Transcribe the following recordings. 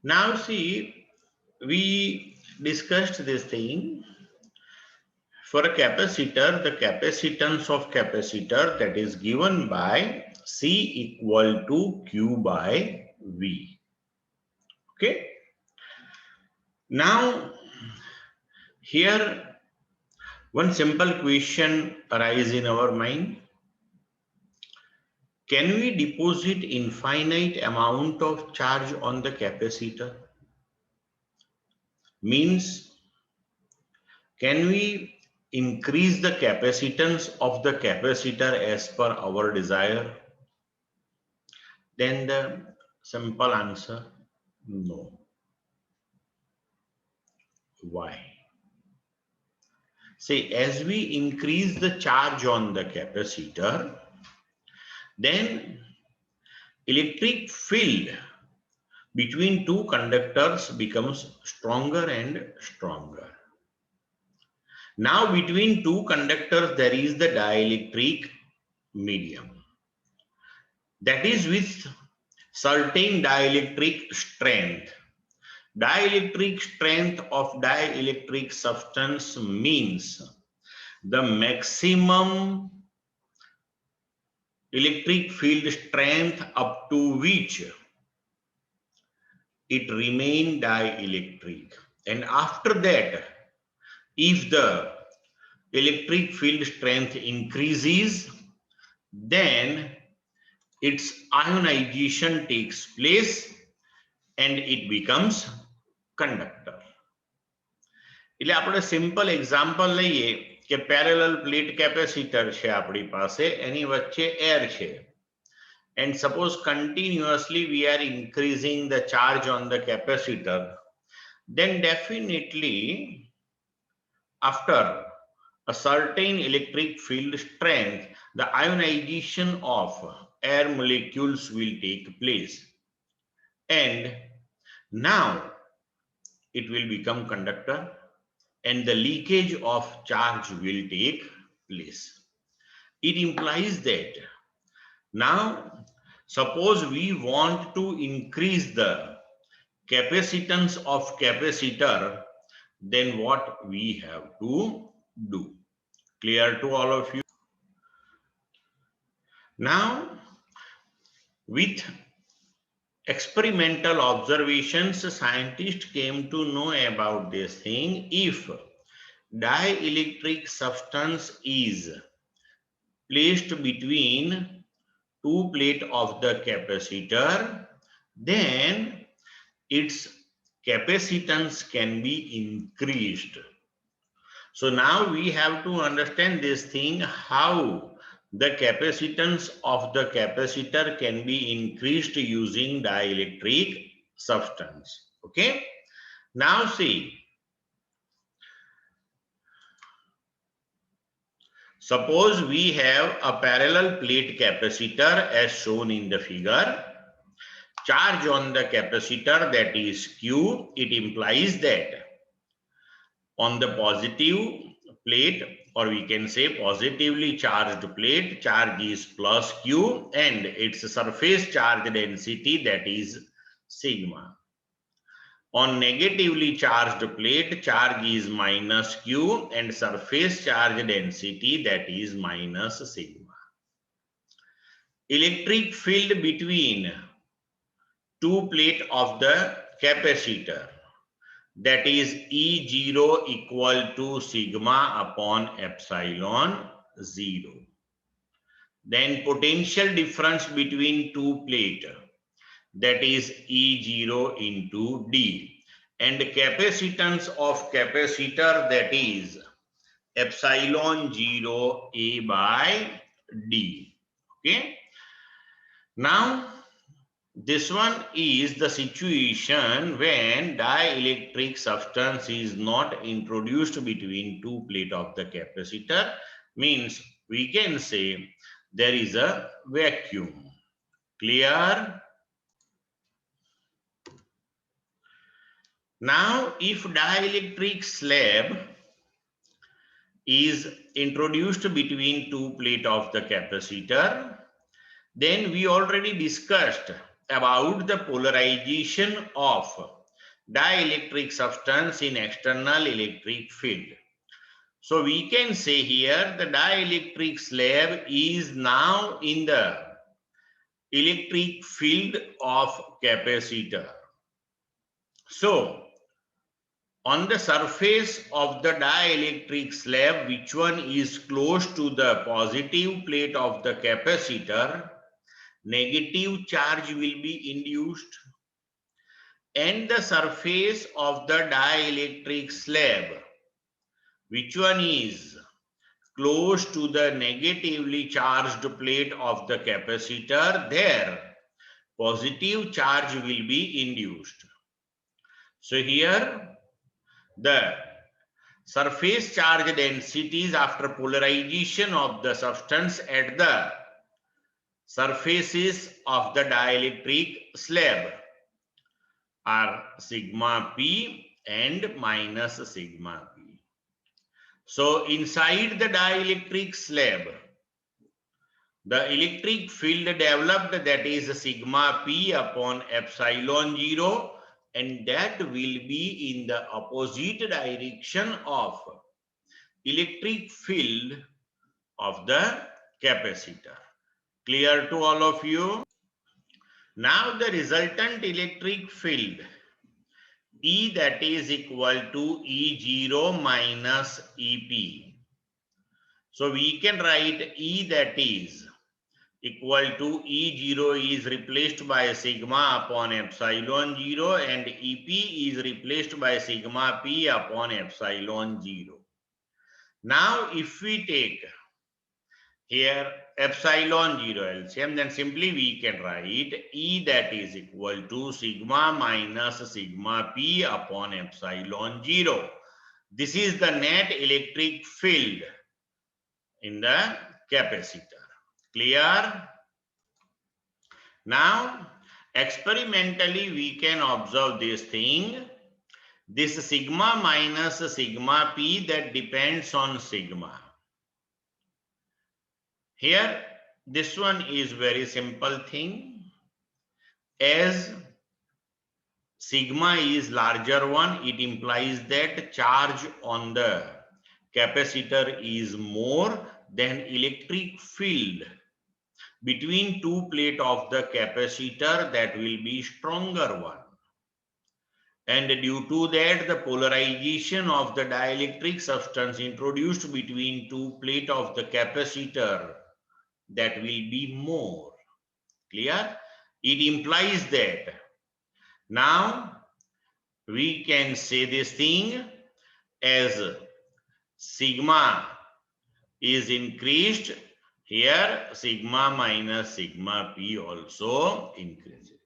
Now see, we discussed this thing. For a capacitor, the capacitance of capacitor, that is given by C equal to Q by V. Okay. Now here one simple question arises in our mind. Can we deposit infinite amount of charge on the capacitor? Means, can we increase the capacitance of the capacitor as per our desire? Then the simple answer, no. Why? See, as we increase the charge on the capacitor, then electric field between two conductors becomes stronger and stronger. Now between two conductors there is the dielectric medium, that is with certain dielectric strength. Dielectric strength of dielectric substance means the maximum electric field strength up to which it remains dielectric, and after that, if the electric field strength increases, then its ionization takes place and it becomes conductor. એટલે આપણે simple example લઈએ કે parallel plate capacitor છે આપણી પાસે, એની વચ્ચે air છે, and suppose continuously we are increasing the charge on the capacitor, then definitely after a certain electric field strength, the ionization of air molecules will take place, and now it will become conductor and the leakage of charge will take place. It implies that now suppose we want to increase the capacitance of capacitor, then what we have to do? Clear to all of you? Now with experimental observations, scientists came to know about this thing. If dielectric substance is placed between two plates of the capacitor, then its capacitance can be increased. So now we have to understand this thing, how the capacitance of the capacitor can be increased using dielectric substance. Okay. Now see, suppose we have a parallel plate capacitor as shown in the figure. Charge on the capacitor, that is Q, it implies that on the positive plate, or we can say positively charged plate, charge is plus Q and its surface charge density, that is sigma. On negatively charged plate, charge is minus Q and surface charge density, that is minus sigma. Electric field between two plates of the capacitor, that is E0 equal to sigma upon epsilon 0. Then potential difference between two plates, that is E0 into D, and capacitance of capacitor, that is epsilon 0 A by D. Okay. Now this one is the situation when dielectric substance is not introduced between two plates of the capacitor, means we can say there is a vacuum. Clear? Now if dielectric slab is introduced between two plates of the capacitor, then we already discussed about the polarization of dielectric substance in external electric field. So we can say here the dielectric slab is now in the electric field of capacitor. So on the surface of the dielectric slab, which one is close to the positive plate of the capacitor, negative charge will be induced, and the surface of the dielectric slab, which one is close to the negatively charged plate of the capacitor, there positive charge will be induced. So here the surface charge densities after polarization of the substance at the surfaces of the dielectric slab are sigma p and minus sigma p. So inside the dielectric slab, the electric field developed, that is sigma p upon epsilon 0, and that will be in the opposite direction of electric field of the capacitor. Clear to all of you? Now the resultant electric field E, that is equal to E0 minus EP. So we can write E, that is equal to E0 is replaced by sigma upon epsilon 0, and EP is replaced by sigma P upon epsilon 0. Now if we take here epsilon 0 LCM, then simply we can write E, that is equal to sigma minus sigma P upon epsilon 0. This is the net electric field in the capacitor. Clear? Now experimentally we can observe this thing. This sigma minus sigma P, that depends on sigma. Here this one is very simple thing. As sigma is larger one, it implies that charge on the capacitor is more than electric field between two plate of the capacitor, that will be stronger one. And due to that, the polarization of the dielectric substance introduced between two plate of the capacitor, that will be more. Clear? It implies that now we can say this thing as sigma is increased, here sigma minus sigma P also increases.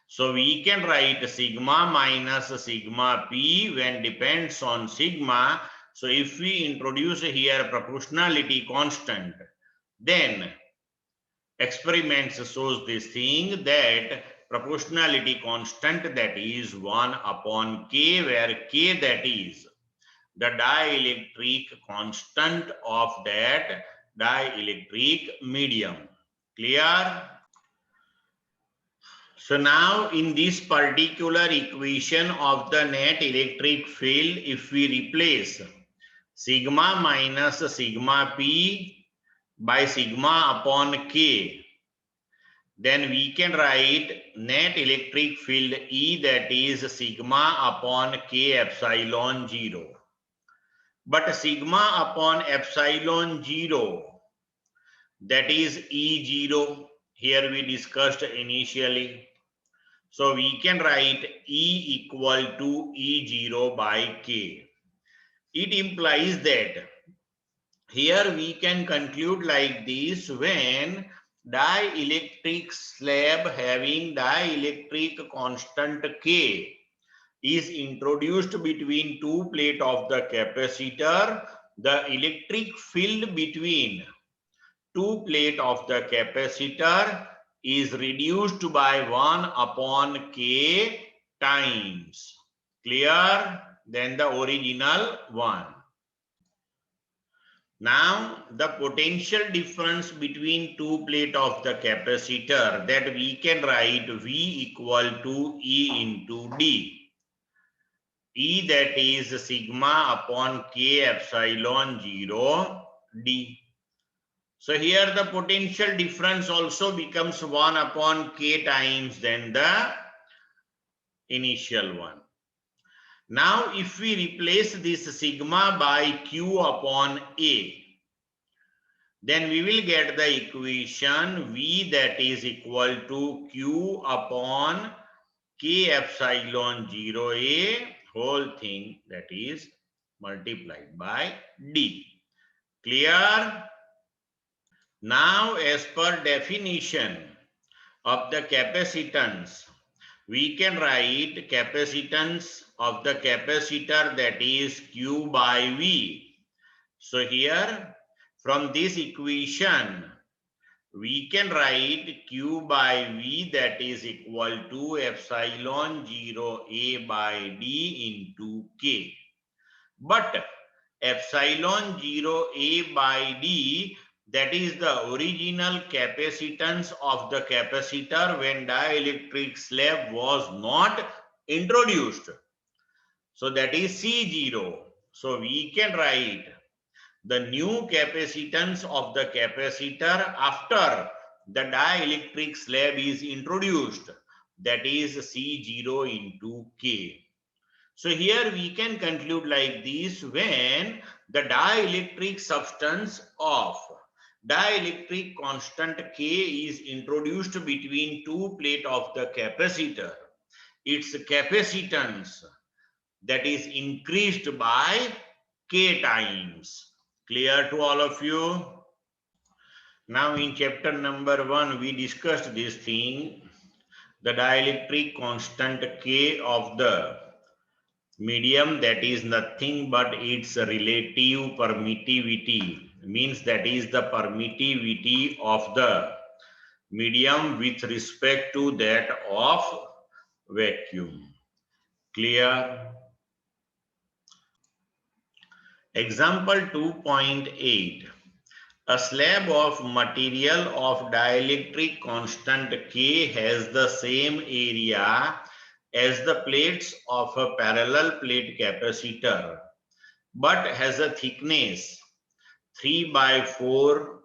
So we can write sigma minus sigma P when depends on sigma. So if we introduce here proportionality constant, then experiments shows this thing that proportionality constant, that is 1 upon K, where K, that is the dielectric constant of that dielectric medium. Clear? So now in this particular equation of the net electric field, if we replace sigma minus sigma P by sigma upon K, then we can write net electric field E, that is sigma upon K epsilon 0. But sigma upon epsilon 0, that is E0, here we discussed initially. So we can write E equal to E0 by K. It implies that here we can conclude like this: when dielectric slab having dielectric constant K is introduced between two plate of the capacitor, the electric field between two plate of the capacitor is reduced by 1 upon K times. Clear? Than the original one. Now the potential difference between two plate of the capacitor, that we can write V equal to E into D. E, that is sigma upon K epsilon 0 D. So here the potential difference also becomes 1 upon K times then the initial one. Now if we replace this sigma by Q upon A, then we will get the equation V, that is equal to Q upon K epsilon 0 A whole thing, that is multiplied by D. Clear? Now as per definition of the capacitance, we can write capacitance of the capacitor, that is Q by V. So here from this equation we can write Q by V, that is equal to epsilon 0 A by D into K. But epsilon 0 A by D, that is the original capacitance of the capacitor when dielectric slab was not introduced. So that is C0. So we can write the new capacitance of the capacitor after the dielectric slab is introduced, that is C0 into K. So here we can conclude like this: when the dielectric substance of dielectric constant K is introduced between two plates of the capacitor, its capacitance, that is increased by K times. Clear to all of you? Now in chapter number 1 we discussed this thing, the dielectric constant K of the medium, that is nothing but its relative permittivity, means that is the permittivity of the medium with respect to that of vacuum. Clear? Example 2.8. A slab of material of dielectric constant K has the same area as the plates of a parallel plate capacitor, but has a thickness 3 by 4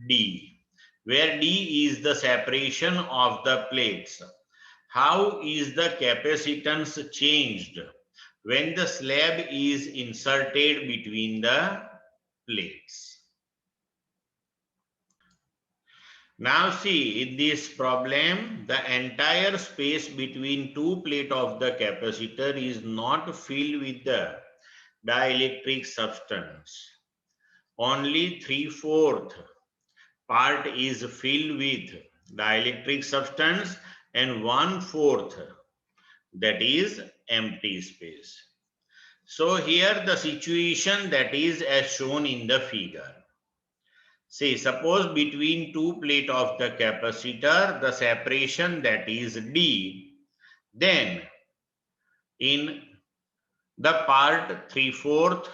D, where D is the separation of the plates. How is the capacitance changed when the slab is inserted between the plates? Now see, in this problem, the entire space between two plates of the capacitor is not filled with the dielectric substance. Only 3/4 part is filled with dielectric substance and 1/4, that is empty space. So here the situation that is as shown in the figure. Say, suppose between two plates of the capacitor, the separation that is D, then in the part 3/4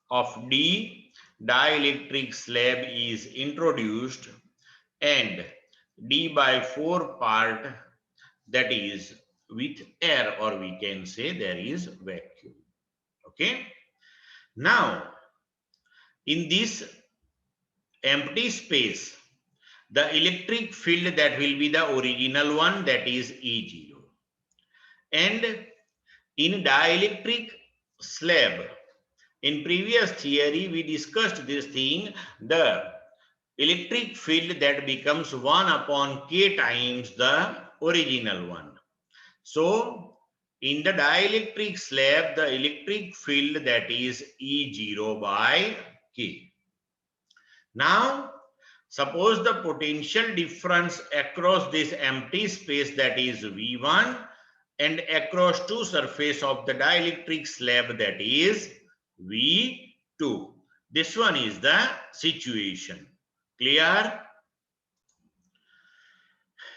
of D, dielectric slab is introduced, and D by 4 part, that is with air, or we can say there is vacuum. Okay. Now, in this empty space, the electric field that will be the original one, that is E0. And in dielectric slab, in previous theory we discussed this thing, the electric field that becomes 1 upon K times the original one. So in the dielectric slab, the electric field that is E0 by K. Now suppose the potential difference across this empty space, that is V1, and across two surface of the dielectric slab, that is V2. This one is the situation. Clear?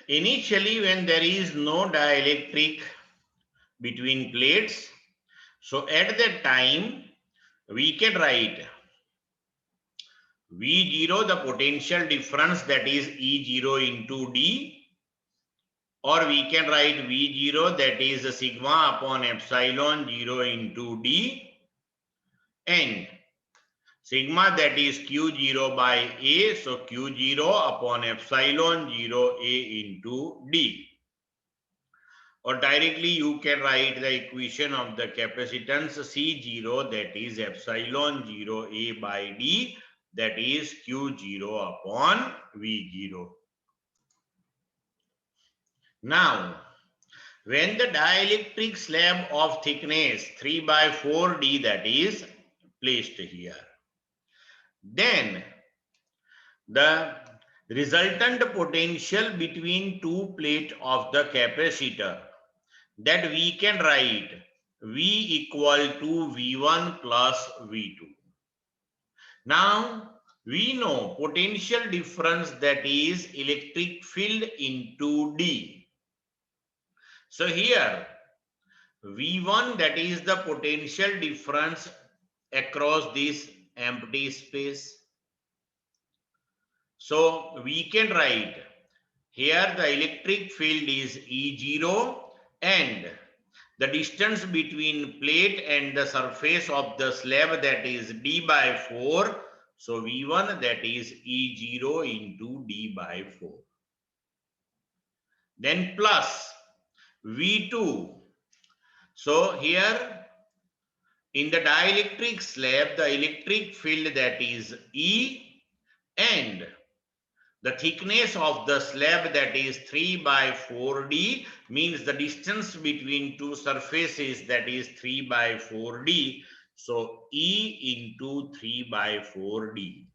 Initially, when there is no dielectric between plates, so at that time we can write V0, the potential difference, that is E0 into D, or we can write V0, that is sigma upon epsilon 0 into D, and sigma, that is Q0 by A, so Q0 upon epsilon 0 A into D. Or directly you can write the equation of the capacitance C0, that is epsilon 0 A by D, that is Q0 upon V0. Now, when the dielectric slab of thickness 3 by 4D, that is placed here, then the resultant potential between two plates of the capacitor, that we can write V equal to V1 plus V2. Now, we know potential difference, that is electric field into D. So here V1, that is the potential difference across this empty space. So we can write here the electric field is E0 and the distance between plate and the surface of the slab, that is D by 4. So V1, that is E0 into D by 4. Then plus V2. So here in the dielectric slab, the electric field, that is E, and the thickness of the slab, that is 3 by 4D, means the distance between two surfaces, that is 3 by 4D. So E into 3 by 4D.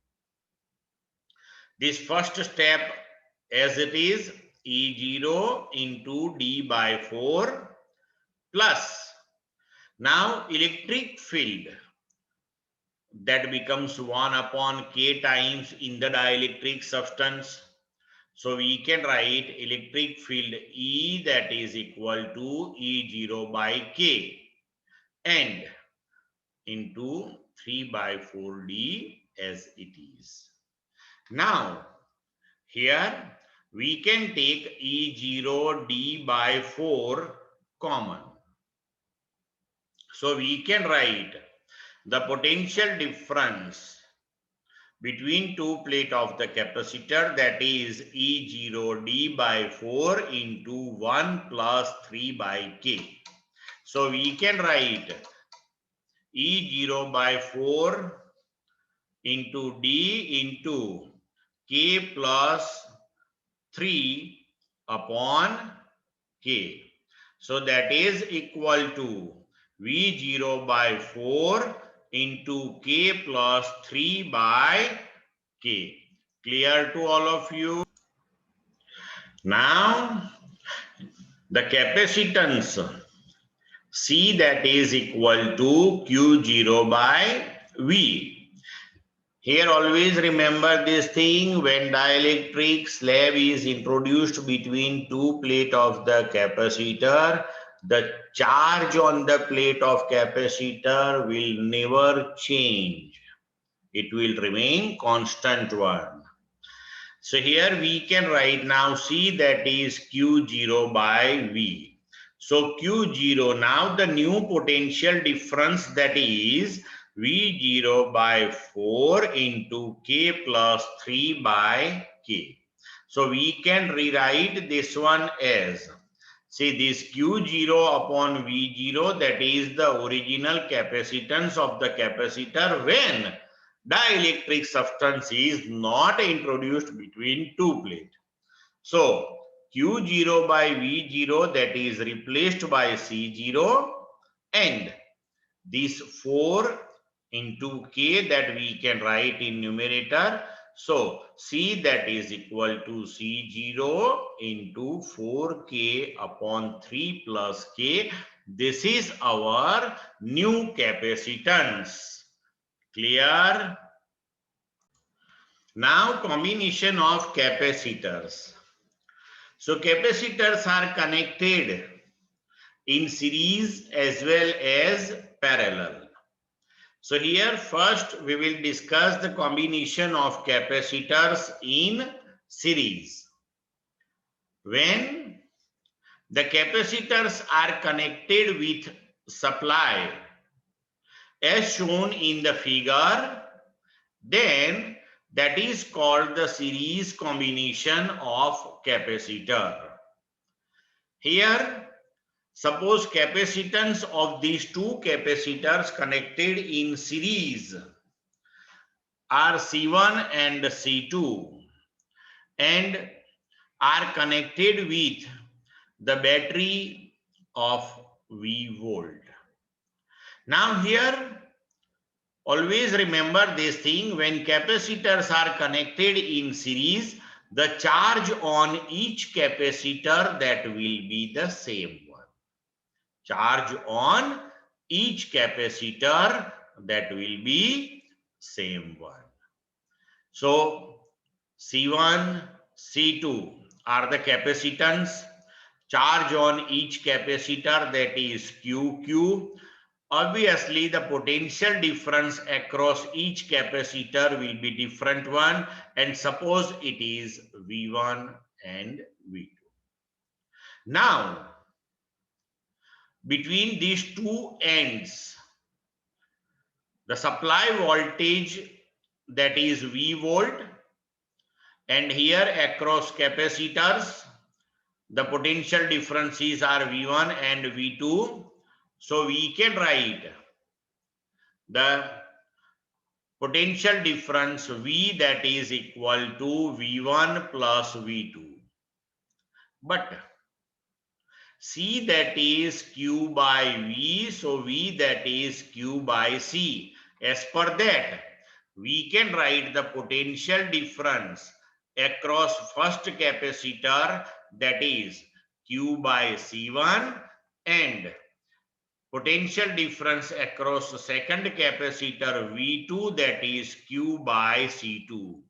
This first step as it is E0 into D by 4 plus now electric field, that becomes 1 upon K times in the dielectric substance. So we can write electric field E, that is equal to E0 by K and into 3 by 4D as it is. Now here we can take E0 D by 4 common. So we can write the potential difference between two plates of the capacitor, that is E0 D by 4 into 1 plus 3 by K. So we can write E0 by 4 into D into K plus 3 upon K. So that is equal to V0 by 4 into K plus 3 by K. Clear to all of you? Now, the capacitance C, that is equal to Q0 by V. Here always remember this thing, when dielectric slab is introduced between two plates of the capacitor, the charge on the plate of capacitor will never change. It will remain constant one. So here we can write now C, that is Q0 by V. So Q0, now the new potential difference, that is V0 by 4 into K plus 3 by K. So we can rewrite this one as, see, this Q0 upon V0, that is the original capacitance of the capacitor when dielectric substance is not introduced between two plates. So Q0 by V0, that is replaced by C0, and this 4 into K, that we can write in numerator. So C, that is equal to C0 into 4K upon 3 plus K. This is our new capacitance. Clear? Now combination of capacitors. So capacitors are connected in series as well as parallel. So here first we will discuss the combination of capacitors in series. When the capacitors are connected with supply as shown in the figure, then that is called the series combination of capacitor. Here, suppose capacitance of these two capacitors connected in series are C1 and C2 and are connected with the battery of V volt. Now here, always remember this thing, when capacitors are connected in series, the charge on each capacitor that will be the same one. Charge on each capacitor that will be same one. So C1, C2 are the capacitance. Charge on each capacitor, that is QQ. Obviously, the potential difference across each capacitor will be different one, and suppose it is V1 and V2. Now, between these two ends, the supply voltage, that is V volt, and here across capacitors, the potential differences are V1 and V2. So we can write the potential difference V, that is equal to V1 plus V2. But C, that is Q by V, so V, that is Q by C. As per that, we can write the potential difference across first capacitor, that is Q by C1, and potential difference across the second capacitor V2, that is Q by C2.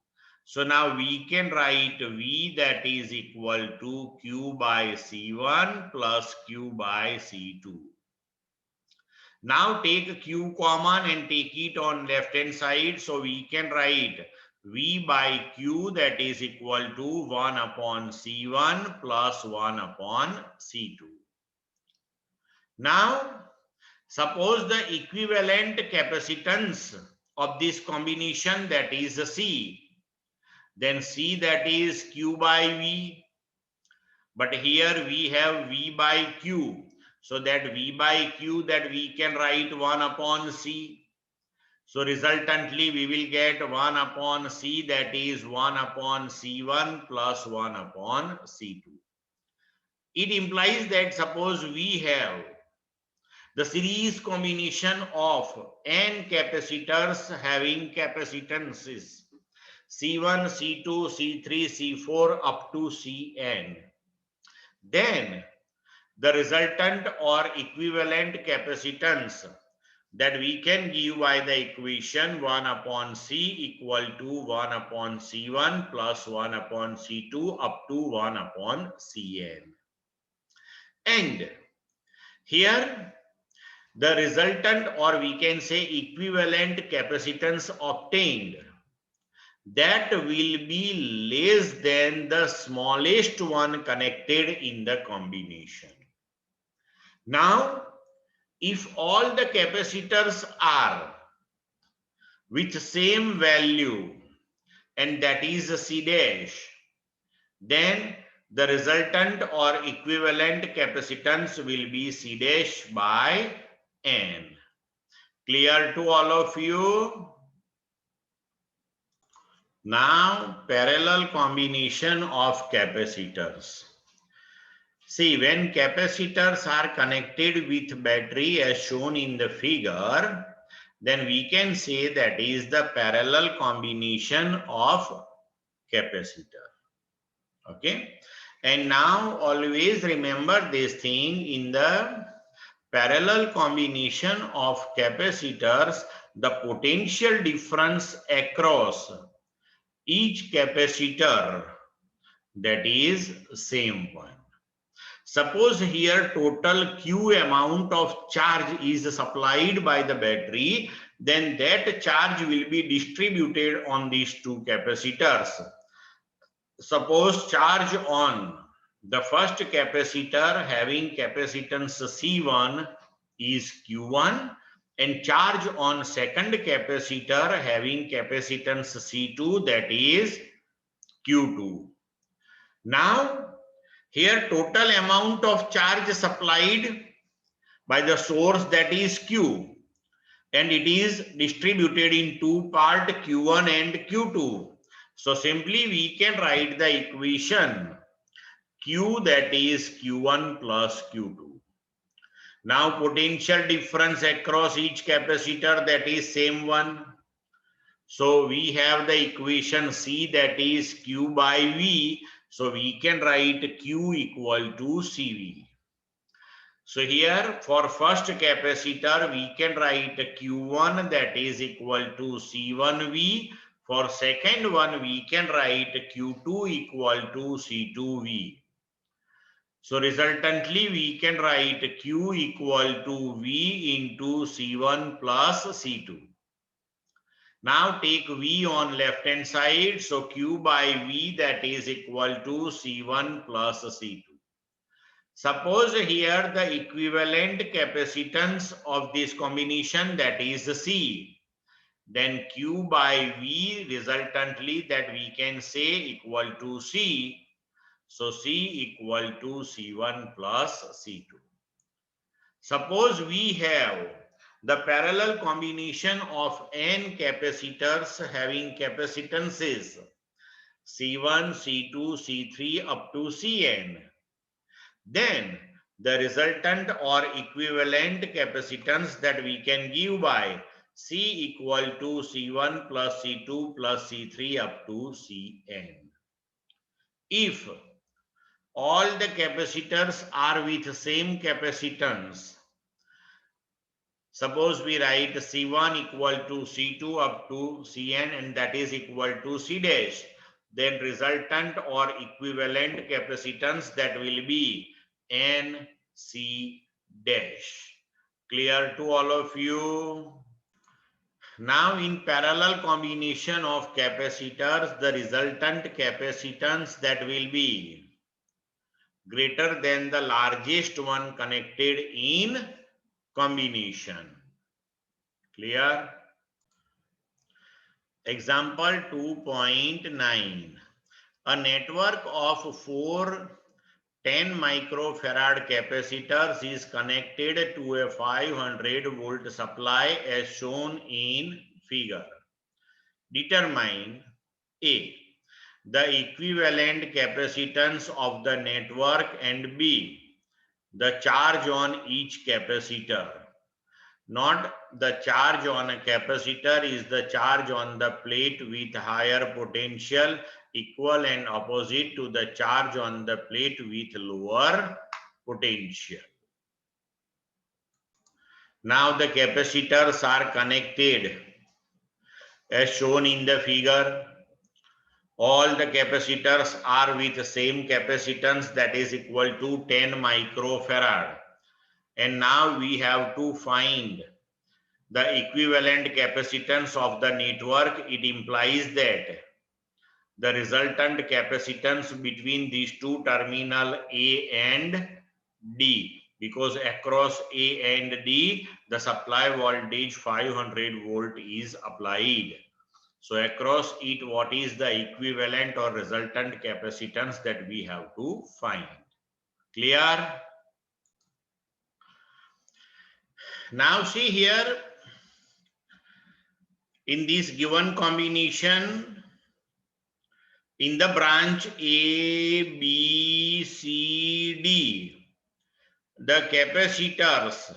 So now we can write V, that is equal to Q by C1 plus Q by C2. Now take Q common and take it on left hand side. So we can write V by Q, that is equal to 1 upon C1 plus 1 upon C2. Now, suppose the equivalent capacitance of this combination, that is C. Then C, that is Q by V. But here we have V by Q. So that V by Q, that we can write 1 upon C. So resultantly we will get 1 upon C, that is 1 upon C1 plus 1 upon C2. It implies that suppose we have the series combination of n capacitors having capacitances C1, C2, C3, C4 up to Cn. Then the resultant or equivalent capacitance that we can give by the equation 1 upon C equal to 1 upon C1 plus 1 upon C2 up to 1 upon Cn. And here the resultant, or we can say equivalent capacitance obtained, that will be less than the smallest one connected in the combination. Now, if all the capacitors are with same value, and that is C dash, then the resultant or equivalent capacitance will be C dash by N. Clear to all of you? Now, parallel combination of capacitors. See, when capacitors are connected with battery as shown in the figure, then we can say that is the parallel combination of capacitor. Okay. And now always remember this thing, in the parallel combination of capacitors, the potential difference across each capacitor, that is same one. Suppose here total Q amount of charge is supplied by the battery, then that charge will be distributed on these two capacitors. Suppose charge on The first capacitor having capacitance C1 is Q1 and charge on second capacitor having capacitance C2, that is Q2. Now here total amount of charge supplied by the source, that is Q, and it is distributed in two parts, Q1 and Q2. So simply we can write the equation Q, that is Q1 plus Q2. Now potential difference across each capacitor, that is same one. So we have the equation C, that is Q by V. So we can write Q equal to CV. So here for first capacitor we can write Q1, that is equal to C1V. For second one we can write Q2 equal to C2V. So resultantly we can write Q equal to V into C1 plus C2. Now take V on left hand side. So Q by V, that is equal to C1 plus C2. Suppose here the equivalent capacitance of this combination, that is C. Then Q by V resultantly that we can say equal to C. So C equal to C1 plus C2. Suppose we have the parallel combination of n capacitors having capacitances C1, C2, C3 up to Cn. Then the resultant or equivalent capacitance that we can give by C equal to C1 plus C2 plus C3 up to Cn. If all the capacitors are with same capacitance, suppose we write C1 equal to C2 up to Cn and that is equal to C dash, then resultant or equivalent capacitance that will be N C dash. Clear to all of you? Now in parallel combination of capacitors, the resultant capacitance that will be greater than the largest one connected in combination. Clear? Example 2.9. A network of 4 10 microfarad capacitors is connected to a 500 volt supply as shown in figure. Determine A, the equivalent capacitance of the network, and B, the charge on each capacitor. Not the charge on a capacitor is the charge on the plate with higher potential, equal and opposite to the charge on the plate with lower potential. Now the capacitors are connected as shown in the figure. All the capacitors are with the same capacitance, that is equal to 10 microfarad. And now we have to find the equivalent capacitance of the network. It implies that the resultant capacitance between these two terminal A and D, because across A and D the supply voltage 500 volt is applied. So across it, what is the equivalent or resultant capacitance that we have to find? Clear? Now see here, in this given combination, in the branch A, B, C, D, the capacitors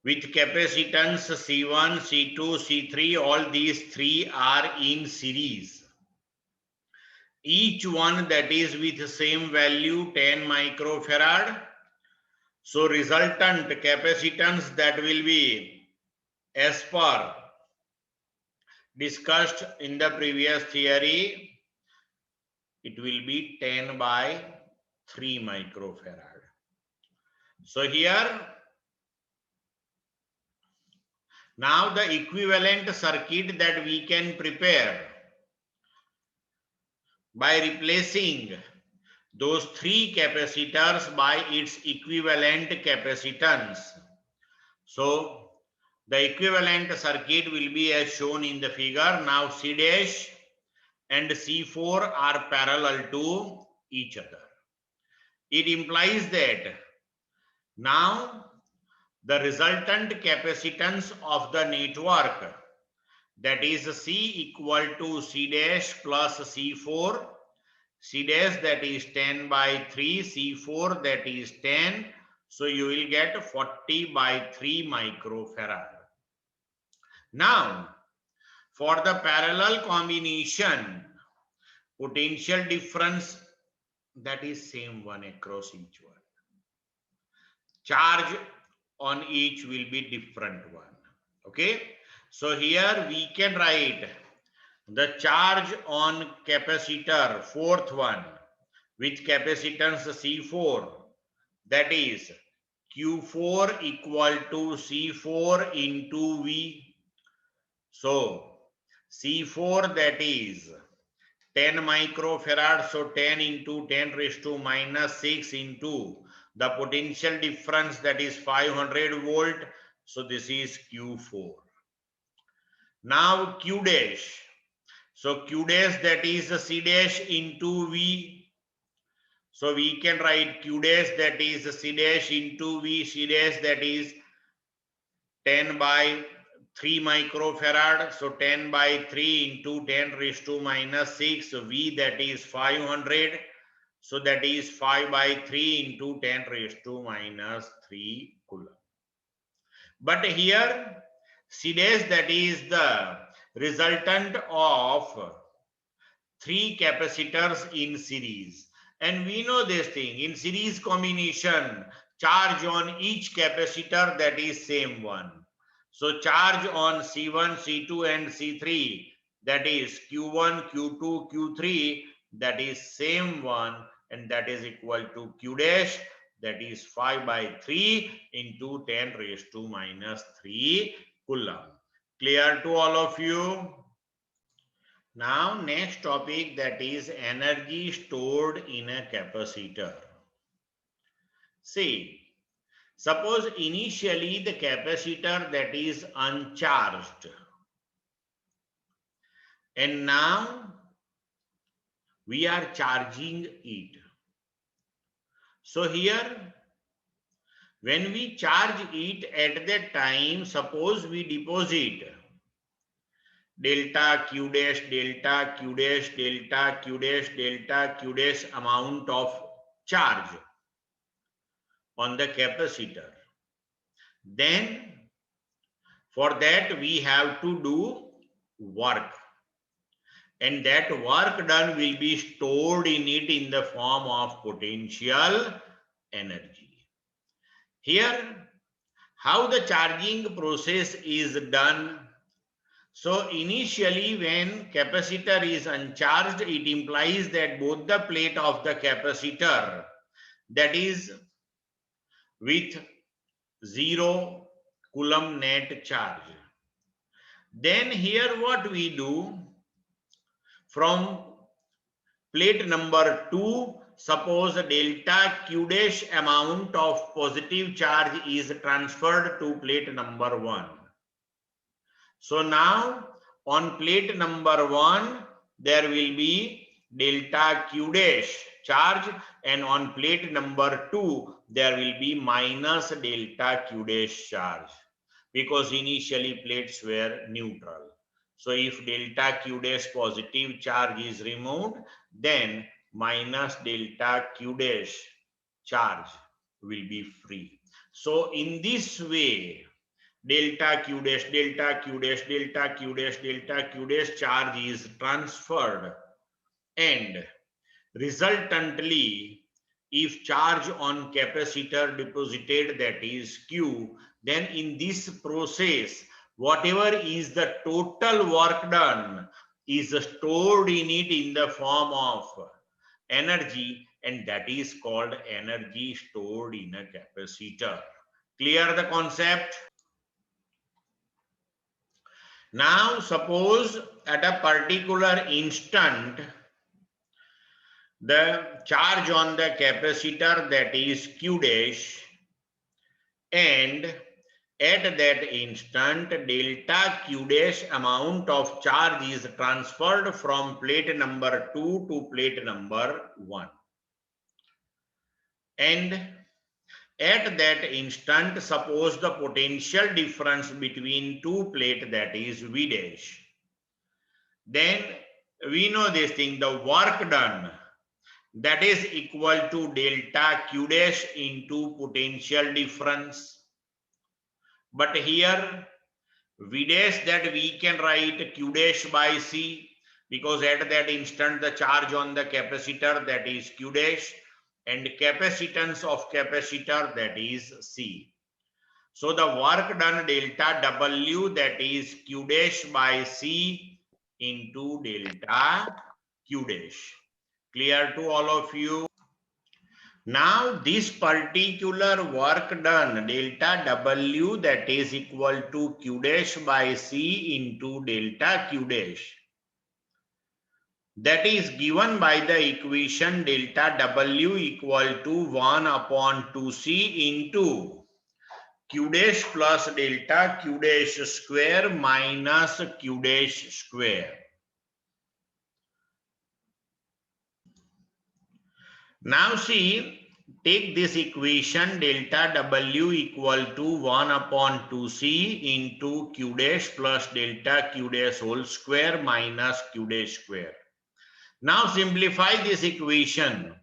with capacitance C1, C2, C3, all these three are in series. Each one that is with the same value 10 microfarad. So resultant capacitance that will be as per discussed in the previous theory, it will be 10 by 3 microfarad. So here, now the equivalent circuit that we can prepare by replacing those three capacitors by its equivalent capacitance. So the equivalent circuit will be as shown in the figure. Now C dash and C4 are parallel to each other. It implies that now the resultant capacitance of the network, that is C equal to C dash plus C4, C dash that is 10 by 3, C4 that is 10. So you will get 40 by 3 microfarad. Now, for the parallel combination, potential difference that is same one across each one. Charge on each will be different one. Okay. So here we can write the charge on capacitor, fourth one, with capacitance C4, that is Q4 equal to C4 into V. So C4 that is 10 microfarad, so 10 into 10 raised to minus 6 into the potential difference, that is 500 volt. So this is Q4. Now Q dash. So Q dash that is C dash into V. So we can write Q dash that is C dash into V. C dash that is 10 by 3 microfarad. So 10 by 3 into 10 raised to minus 6. V that is 500. So that is 5 by 3 into 10 raised to minus 3 coulomb. But here C dash that is the resultant of 3 capacitors in series. And we know this thing, in series combination, charge on each capacitor that is same one. So charge on C1, C2 and C3, that is Q1, Q2, Q3, that is same one, and that is equal to Q dash, that is 5 by 3 into 10 raised to minus 3 coulomb. Clear to all of you? Now next topic, that is energy stored in a capacitor. See, suppose initially the capacitor that is uncharged, and now we are charging it. So here when we charge it, at that time suppose we deposit delta Q dash, delta Q dash, delta Q dash, delta Q dash amount of charge on the capacitor. Then for that we have to do work, and that work done will be stored in it in the form of potential energy. Here, how the charging process is done? So initially when capacitor is uncharged, it implies that both the plate of the capacitor, that is with 0 coulomb net charge. Then here what we do, from plate number 2, suppose delta Q dash amount of positive charge is transferred to plate number 1. So now on plate number 1 there will be delta Q dash charge, and on plate number 2 there will be minus delta Q dash charge, because initially plates were neutral. So if delta Q dash positive charge is removed, then minus delta Q dash charge will be free. So in this way, delta Q dash, delta Q dash, delta Q dash, delta Q dash charge is transferred, and resultantly, if charge on capacitor deposited, that is Q, then in this process, whatever is the total work done is stored in it in the form of energy, and that is called energy stored in a capacitor. Clear the concept? Now suppose at a particular instant the charge on the capacitor, that is Q dash, and at that instant delta Q dash amount of charge is transferred from plate number 2 to plate number 1. And at that instant, suppose the potential difference between two plates, that is V dash. Then we know this thing, the work done, that is equal to delta Q dash into potential difference. But here V dash, that we can write Q dash by C, because at that instant the charge on the capacitor, that is Q dash, and capacitance of capacitor, that is C. So the work done delta W, that is Q dash by C into delta Q dash. Clear to all of you? Now this particular work done delta W, that is equal to Q dash by C into delta Q dash, that is given by the equation delta W equal to 1 upon 2C into Q dash plus delta Q dash square minus Q dash square. Now see, take this equation delta W equal to 1 upon 2C into Q dash plus delta Q dash whole square minus Q dash square. Now simplify this equation.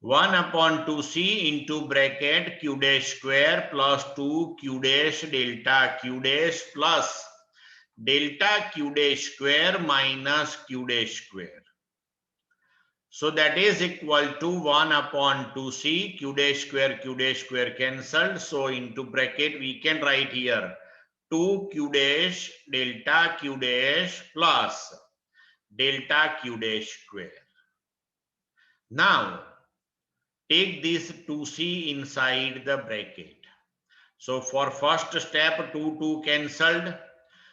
1 upon 2C into bracket Q dash square plus 2 Q dash delta Q dash plus delta Q dash square minus Q dash square. So that is equal to 1 upon 2C, Q dash square cancelled. So into bracket we can write here 2 Q dash delta Q dash plus delta Q dash square. Now take this 2C inside the bracket. So for first step 2 cancelled.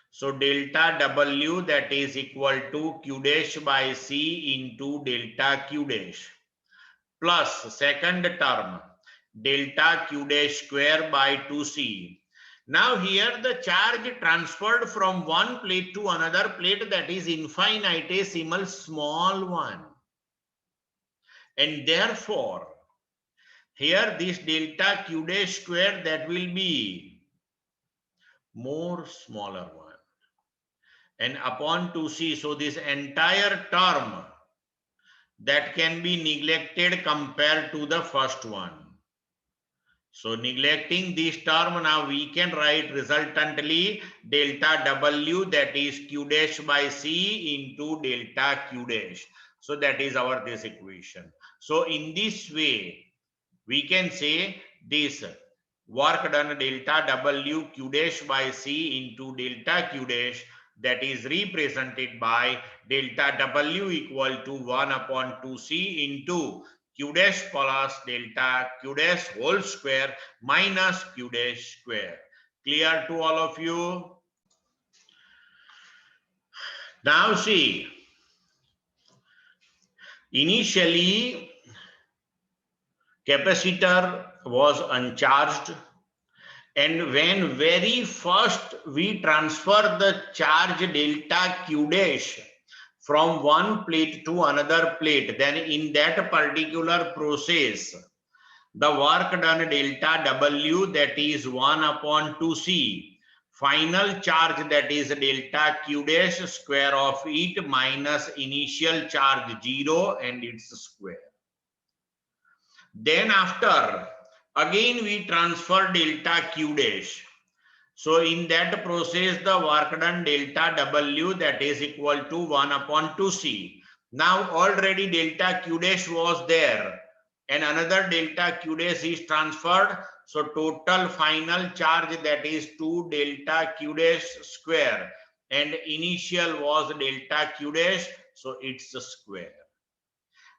So delta W, that is equal to Q dash by C into delta Q dash plus second term delta Q dash square by 2C. Now here the charge transferred from one plate to another plate, that is infinitesimal small one. And therefore here this delta Q dash square, that will be more smaller one. And upon 2C, so this entire term that can be neglected compared to the first one. So neglecting this term, now we can write resultantly delta W, that is Q dash by C into delta Q dash. So that is our this equation. So in this way, we can say this work done delta W Q dash by C into delta Q dash, that is represented by delta W equal to 1 upon 2C into Q dash plus delta Q dash whole square minus Q dash square. Clear to all of you? Now see, initially capacitor was uncharged, and when very first we transfer the charge delta Q dash from one plate to another plate, then in that particular process, the work done delta W, that is 1 upon 2C, final charge, that is delta Q dash square of it minus initial charge 0 and its square. Then after, again we transfer delta Q dash. So in that process, the work done delta W, that is equal to 1 upon 2C. Now already delta Q dash was there, and another delta Q dash is transferred. So total final charge, that is 2 delta Q dash square, and initial was delta Q dash, so it's a square.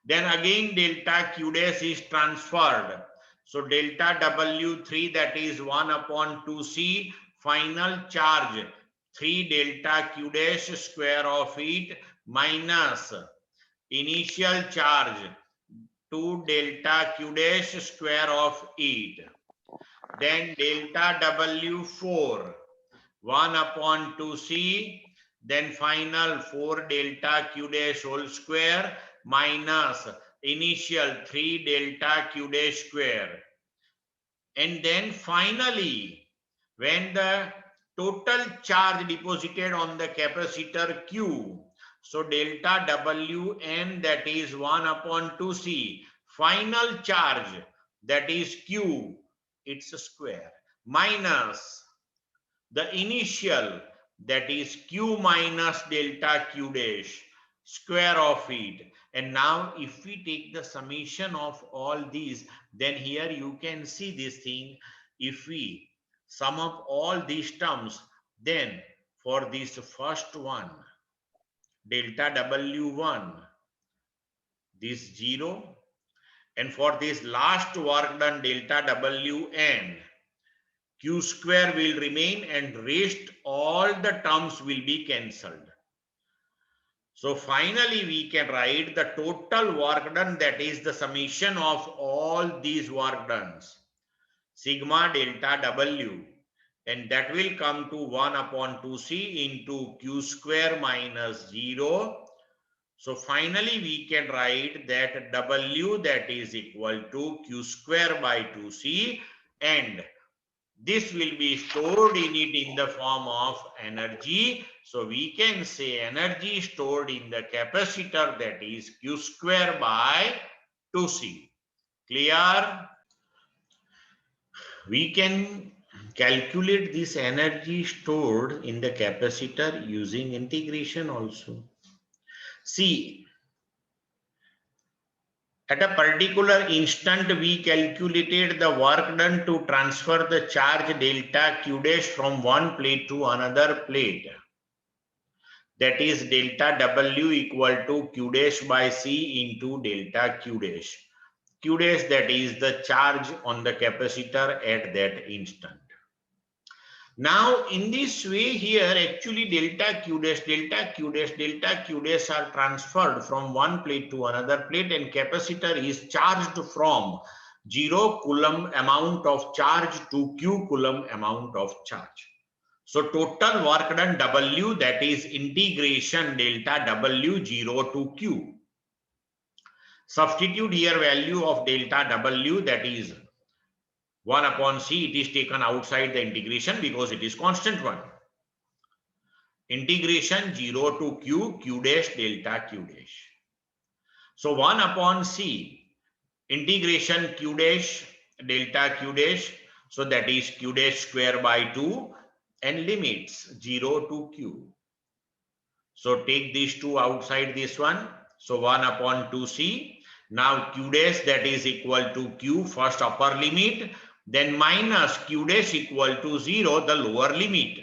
Then again delta Q dash is transferred. So delta W3, that is 1 upon 2C, final charge 3 delta Q dash square of it minus initial charge 2 delta q dash square of it. Then delta W4 1 upon 2C. Then final 4 delta q dash whole square minus initial 3 delta q dash square. And then finally, when the total charge deposited on the capacitor Q, so delta Wn, that is 1 upon 2C, final charge, that is Q, its square, minus the initial, that is Q minus delta Q dash, square of it. And now if we take the summation of all these, then here you can see this thing. If we sum up all these terms, then for this first one, delta W1, this 0, and for this last work done, delta Wn, Q square will remain and rest all the terms will be cancelled. So finally we can write the total work done, that is the summation of all these work done, sigma delta W, and that will come to 1 upon 2C into Q square minus 0. So finally we can write that W, that is equal to Q square by 2C, and this will be stored in it in the form of energy. So we can say energy stored in the capacitor, that is Q square by 2C. Clear? We can calculate this energy stored in the capacitor using integration also. See, at a particular instant, we calculated the work done to transfer the charge delta Q dash from one plate to another plate. That is delta W equal to Q dash by C into delta Q dash. Q dash, that is the charge on the capacitor at that instant. Now in this way here, actually delta Q dash, delta Q dash, delta Q dash are transferred from one plate to another plate, and capacitor is charged from 0 coulomb amount of charge to Q coulomb amount of charge. So total work done W, that is integration delta W 0 to Q. Substitute here value of delta W, that is 1 upon C, it is taken outside the integration because it is constant one. Integration 0 to Q, Q dash delta Q dash. So 1 upon C, integration Q dash delta Q dash, so that is Q dash square by 2, and limits 0 to Q. So take these two outside this one. So 1 upon 2C. Now Q dash, that is equal to Q, first upper limit, then minus Q dash equal to 0, the lower limit.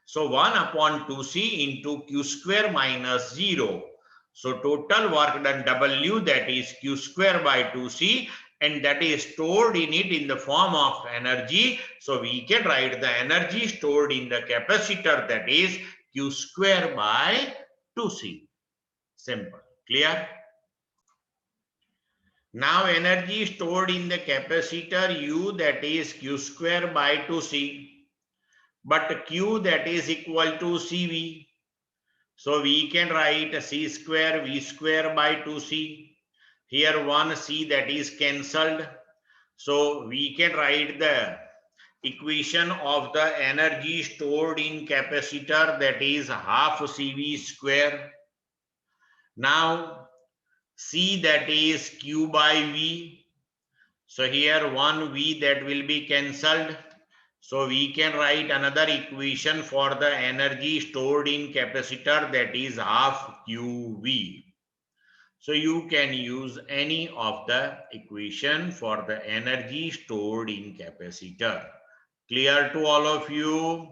So 1 upon 2C into Q square minus 0. So total work done W, that is Q square by 2C, and that is stored in it in the form of energy. So we can write the energy stored in the capacitor, that is Q square by 2C. Simple. Clear? Now energy stored in the capacitor U, that is Q square by 2C, but Q, that is equal to CV. So we can write C square V square by 2C. Here 1C, that is cancelled. So we can write the equation of the energy stored in capacitor, that is half CV square. Now C, that is Q by V. So here 1V, that will be cancelled. So we can write another equation for the energy stored in capacitor, that is half QV. So you can use any of the equation for the energy stored in capacitor. Clear to all of you?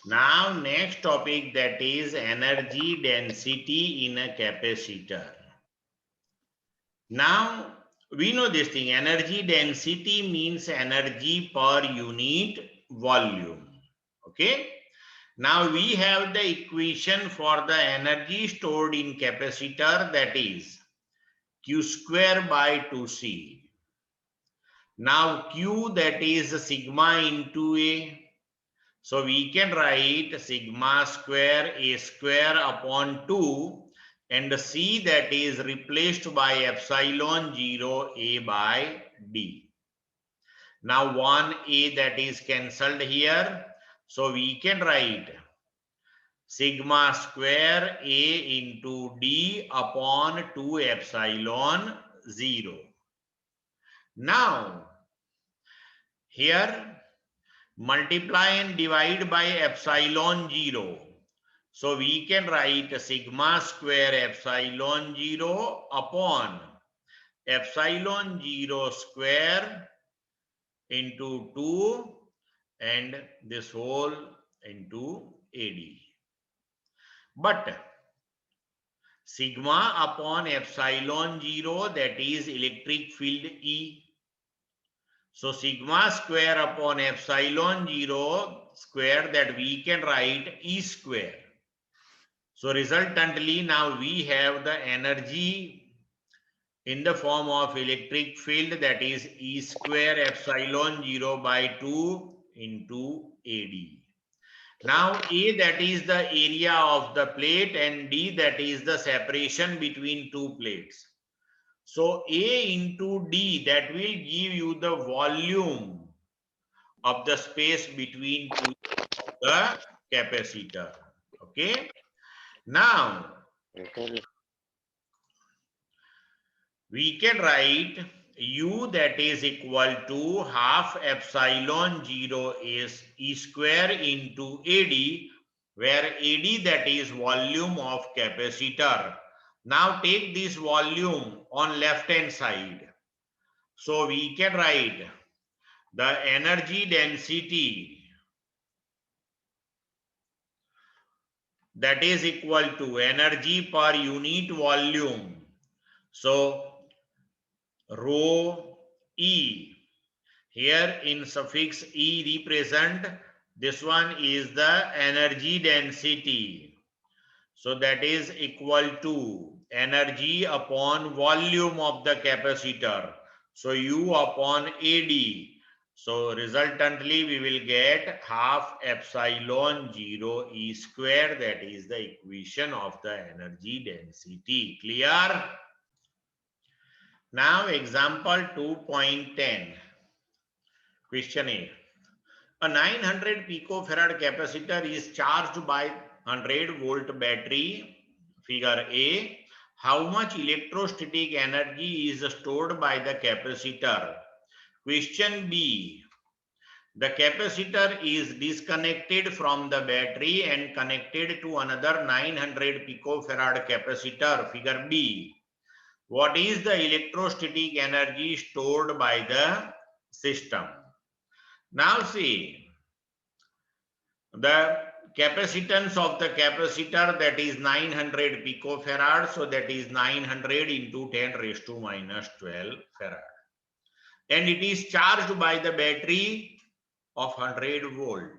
Now next topic, that is energy density in a capacitor. Now we know this thing, energy density means energy per unit volume. Okay. Now we have the equation for the energy stored in capacitor, that is Q square by 2C. Now Q, that is sigma into A. So we can write sigma square A square upon 2, and C, that is replaced by epsilon 0 A by D. Now 1A, that is cancelled here. So we can write sigma square A into D upon 2 epsilon 0. Now here multiply and divide by epsilon 0. So we can write sigma square epsilon 0 upon epsilon 0 square into 2 and this whole into AD. But sigma upon epsilon 0, that is electric field E. So sigma square upon epsilon 0 square, that we can write E square. So resultantly now we have the energy in the form of electric field, that is E square epsilon 0 by 2 into AD. Now A, that is the area of the plate, and D, that is the separation between two plates. So A into D, that will give you the volume of the space between two of the capacitor. Okay. Now we can write U, that is equal to half epsilon 0 is E square into AD, where AD, that is volume of capacitor. Now take this volume on left hand side. So we can write the energy density, that is equal to energy per unit volume. So rho E. Here in suffix E represent, this one is the energy density. So that is equal to energy upon volume of the capacitor. So U upon AD. So resultantly we will get half epsilon 0 E square, that is the equation of the energy density. Clear? Now example 2.10. Question A. A 900 picofarad capacitor is charged by 100 volt battery. Figure A. How much electrostatic energy is stored by the capacitor? Question B. The capacitor is disconnected from the battery and connected to another 900 picofarad capacitor. Figure B. What is the electrostatic energy stored by the system? Now see, the capacitance of the capacitor, that is 900 picofarad. So that is 900 into 10 raised to minus 12 farad. And it is charged by the battery of 100 volt.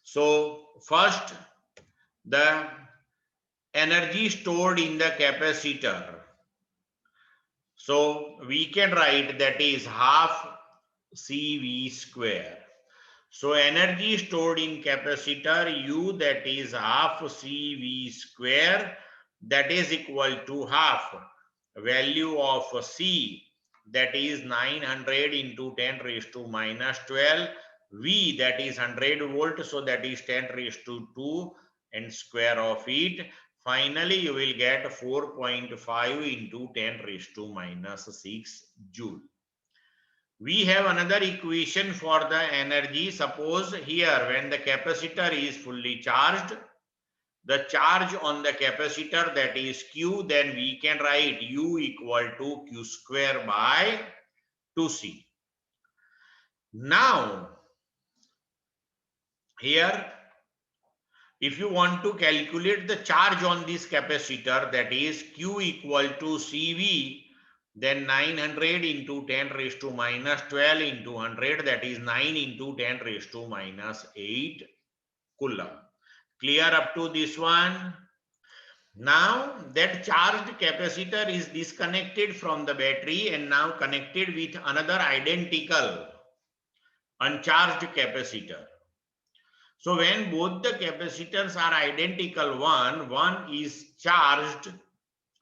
So first, the energy stored in the capacitor. So we can write that is half CV square. So energy stored in capacitor U, that is half CV square, that is equal to half value of C, that is 900 into 10 raised to minus 12, V, that is 100 volt, so that is 10 raised to 2 and square of it. Finally, you will get 4.5 into 10 raised to minus 6 joule. We have another equation for the energy. Suppose here when the capacitor is fully charged, the charge on the capacitor, that is Q, then we can write U equal to Q square by 2C. Now here, if you want to calculate the charge on this capacitor, that is Q equal to CV, then 900 into 10 raised to minus 12 into 100, that is 9 into 10 raised to minus 8 Coulomb. Clear up to this one? Now that charged capacitor is disconnected from the battery and now connected with another identical uncharged capacitor. So when both the capacitors are identical, one is charged,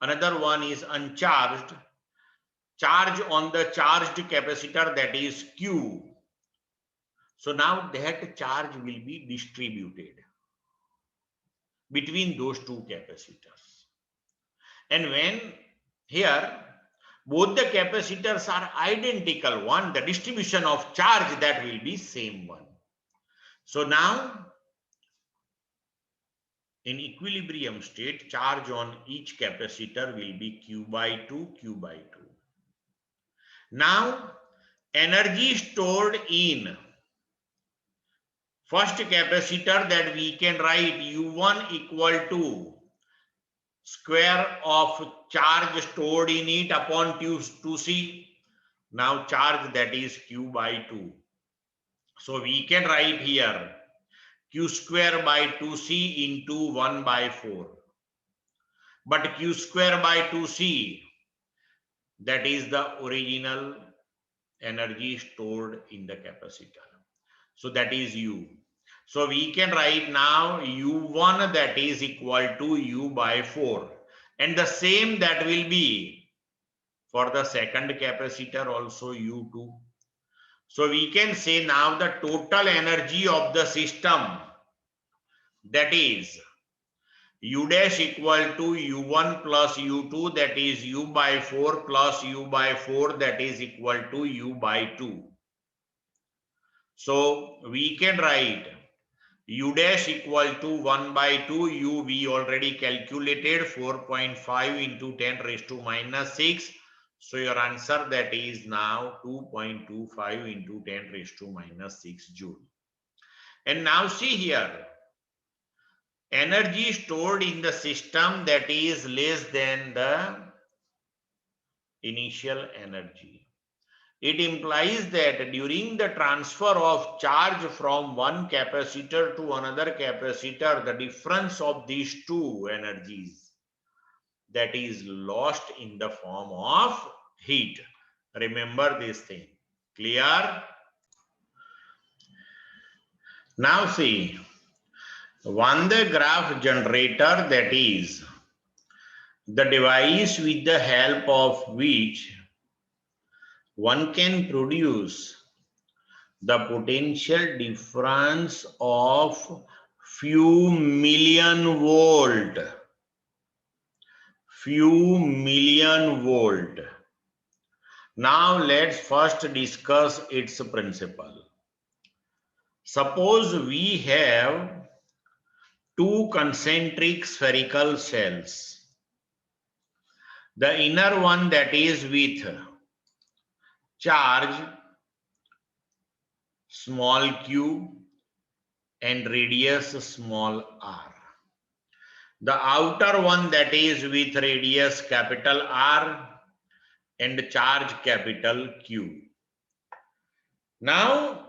another one is uncharged, charge on the charged capacitor, that is Q. So now that charge will be distributed between those two capacitors. And when here both the capacitors are identical, the distribution of charge, that will be same one. So now in equilibrium state, charge on each capacitor will be Q by 2, Q by 2. Now energy stored in first capacitor, that we can write U1 equal to square of charge stored in it upon 2C. Now charge, that is Q by 2. So we can write here Q square by 2C into 1 by 4. But Q square by 2C, that is the original energy stored in the capacitor. So that is U. So we can write now U1, that is equal to U by 4. And the same that will be for the second capacitor also, U2. So we can say now the total energy of the system, that is U dash equal to U1 plus U2, that is U by 4 plus U by 4, that is equal to U by 2. So we can write U dash equal to 1 by 2, U we already calculated 4.5 into 10 raised to minus 6. So your answer, that is now 2.25 into 10 raised to minus 6 joule. And now see here, energy stored in the system, that is less than the initial energy. It implies that during the transfer of charge from one capacitor to another capacitor, the difference of these two energies, that is lost in the form of heat. Remember this thing. Clear? Now see, Van-De-Graaff generator, that is the device with the help of which one can produce the potential difference of few million volt. Now let's first discuss its principle. Suppose we have two concentric spherical shells. The inner one, that is with charge small q and radius small r. The outer one, that is with radius capital R and charge capital Q. Now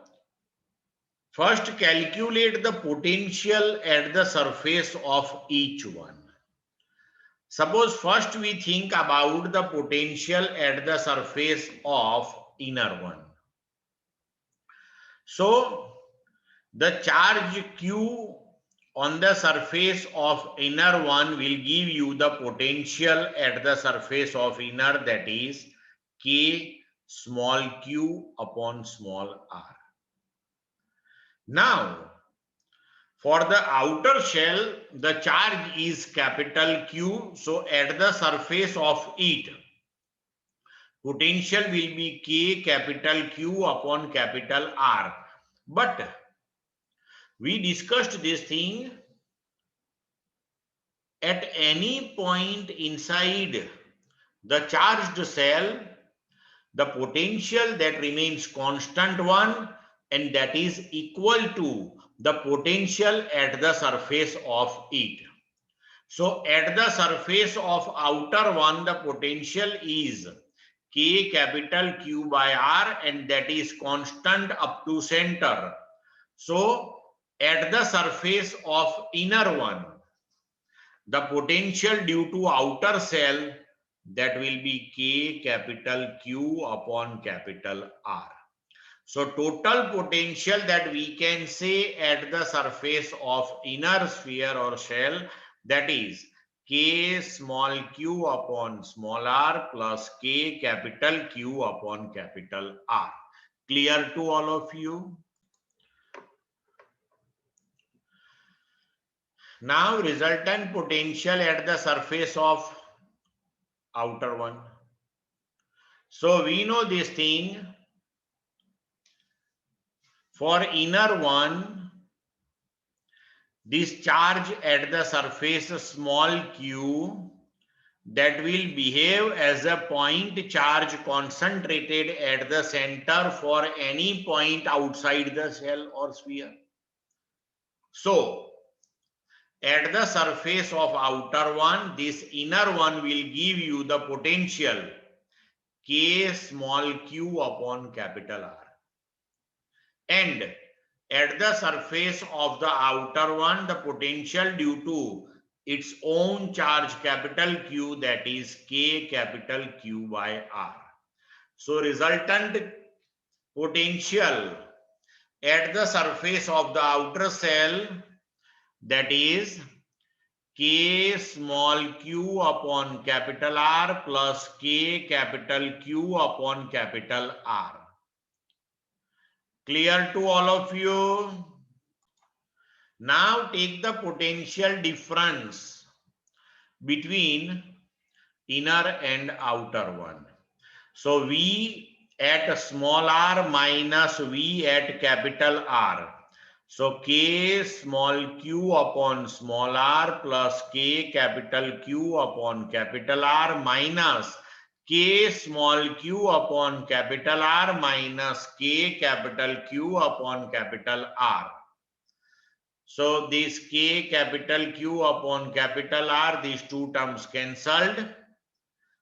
first calculate the potential at the surface of each one. Suppose first we think about the potential at the surface of inner one. So the charge Q on the surface of inner one will give you the potential at the surface of inner, that is K small q upon small r. Now for the outer shell, the charge is capital Q. So at the surface of it, potential will be K capital Q upon capital R. But we discussed this thing, at any point inside the charged cell, the potential that remains constant one, and that is equal to the potential at the surface of it. So at the surface of outer one, the potential is K capital Q by R, and that is constant up to center. So at the surface of inner one, the potential due to outer shell, that will be K capital Q upon capital R. So total potential that we can say at the surface of inner sphere or shell, that is K small q upon small r plus K capital Q upon capital R. Clear to all of you? Now resultant potential at the surface of outer one. So we know this thing. For inner one, this charge at the surface small q, that will behave as a point charge concentrated at the center for any point outside the shell or sphere. So at the surface of outer one, this inner one will give you the potential K small q upon capital R. And at the surface of the outer one, the potential due to its own charge capital Q, that is K capital Q by R. So resultant potential at the surface of the outer shell, that is K small q upon capital R plus K capital Q upon capital R. Clear to all of you? Now take the potential difference between inner and outer one. So V at small r minus V at capital R. So K small q upon small r plus K capital Q upon capital R minus K small q upon capital R minus K capital Q upon capital R. So this K capital Q upon capital R, these two terms cancelled.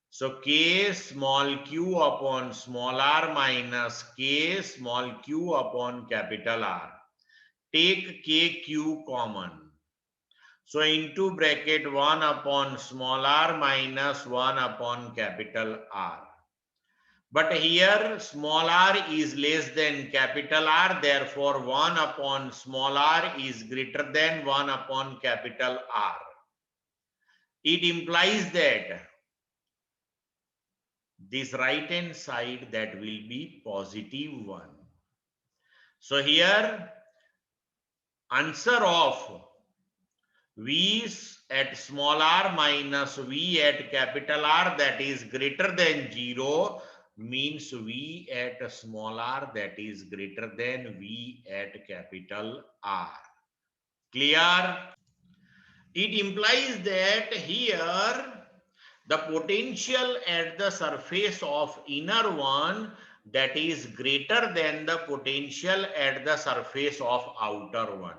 So K small q upon small r minus K small q upon capital R. Take KQ common. So into bracket 1 upon small r minus 1 upon capital R. But here small r is less than capital R, therefore 1 upon small r is greater than 1 upon capital R. It implies that this right hand side, that will be positive 1. So here answer of V at small r minus V at capital R, that is greater than 0, means V at small r, that is greater than V at capital R. Clear? It implies that here the potential at the surface of inner one, that is greater than the potential at the surface of outer one.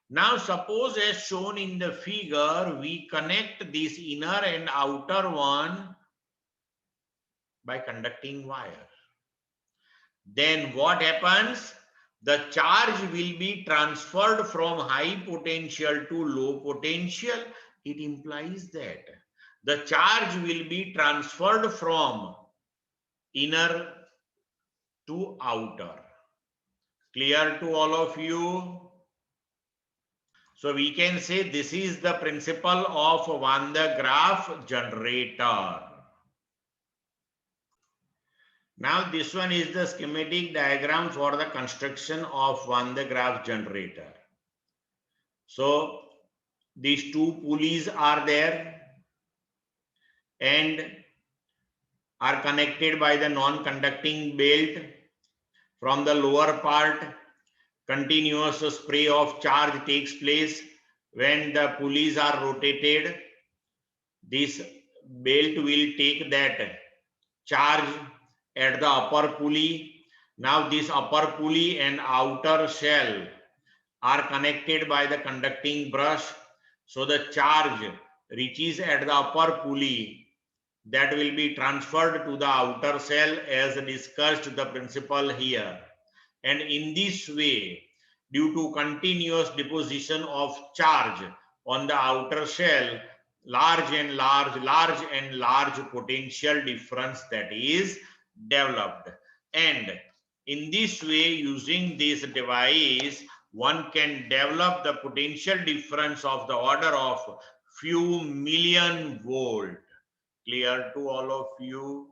Now suppose as shown in the figure, we connect this inner and outer one by conducting wire. Then what happens? The charge will be transferred from high potential to low potential. It implies that the charge will be transferred from inner to outer. Clear to all of you? So we can say this is the principle of Van-De-Graaff generator. Now this one is the schematic diagram for the construction of Van-De-Graaff generator. So these two pulleys are there and are connected by the non-conducting belt. From the lower part, continuous spray of charge takes place. When the pulleys are rotated, this belt will take that charge at the upper pulley. Now this upper pulley and outer shell are connected by the conducting brush. So the charge reaches at the upper pulley, that will be transferred to the outer shell as discussed the principle here. And in this way, due to continuous deposition of charge on the outer shell, large and large potential difference that is developed. And in this way, using this device, one can develop the potential difference of the order of few million volt. Clear to all of you?